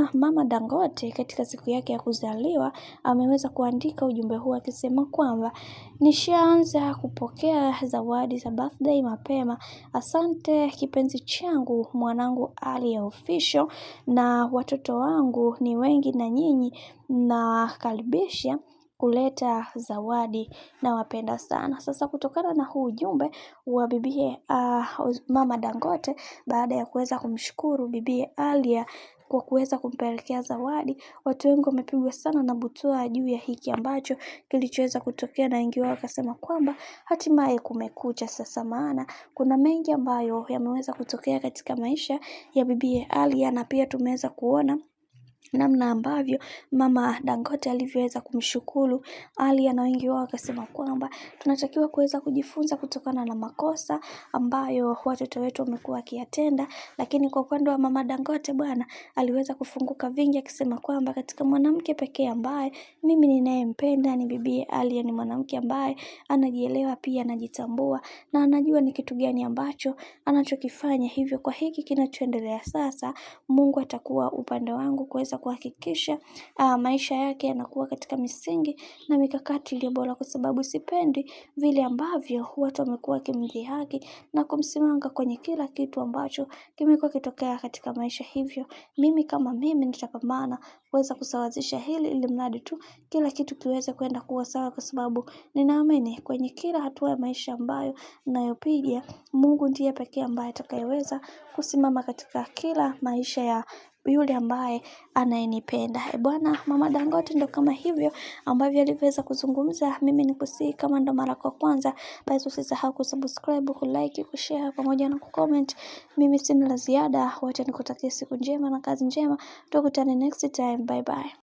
bwana, Mama Dangote katika siku yake ya kuzaliwa ameweza kuandika ujumbe huu akisema kwamba nishaanza kupokea zawadi za birthday mapema. Asante kipenzi changu, mwanangu Ali Official, na watoto wangu ni wengi na nyinyi nakaribisha kuleta zawadi, nawapenda sana. Sasa kutokana na huu ujumbe wa bibie Mama Dangote, baada ya kuweza kumshukuru bibie Alia kwa kuweza kumpelekea zawadi, watu wengi wamepigwa sana na butwaa juu ya hiki ambacho kilichoweza kutokea, na wengi wao wakasema kwamba hatimaye kumekucha sasa, maana kuna mengi ambayo yameweza kutokea katika maisha ya bibie Alia, na pia tumeweza kuona namna ambavyo Mama Dangote alivyoweza kumshukuru Alia, na wengi wao wakasema kwamba tunatakiwa kuweza kujifunza kutokana na makosa ambayo watoto wetu wamekuwa wakiyatenda. Lakini kwa upande wa Mama Dangote bwana, aliweza kufunguka vingi akisema kwamba katika mwanamke pekee ambaye mimi ninayempenda ni bibie Alia, ni mwanamke ambaye anajielewa, pia anajitambua na anajua ni kitu gani ambacho anachokifanya. Hivyo kwa hiki kinachoendelea sasa, Mungu atakuwa upande wangu kuweza kuhakikisha maisha yake yanakuwa katika misingi na mikakati iliyo bora, kwa sababu sipendi vile ambavyo watu wamekuwa wakimdhihaki na kumsimanga kwenye kila kitu ambacho kimekuwa kitokea katika maisha. Hivyo mimi kama mimi nitapambana kuweza kusawazisha hili, ili mradi tu kila kitu kiweze kwenda kuwa sawa, kwa sababu ninaamini kwenye kila hatua ya maisha ambayo ninayopiga, Mungu ndiye pekee ambaye atakayeweza kusimama katika kila maisha ya yule ambaye anayenipenda. Bwana, Mama Dangote ndo kama hivyo ambavyo aliweza kuzungumza. Mimi nikusihi kama ndo mara kwa kwanza, basi usisahau kusubscribe, kulike, kushare pamoja na kucomment. Mimi sina la ziada, wacha nikutakie siku njema na kazi njema. Tukutane next time. Bye bye.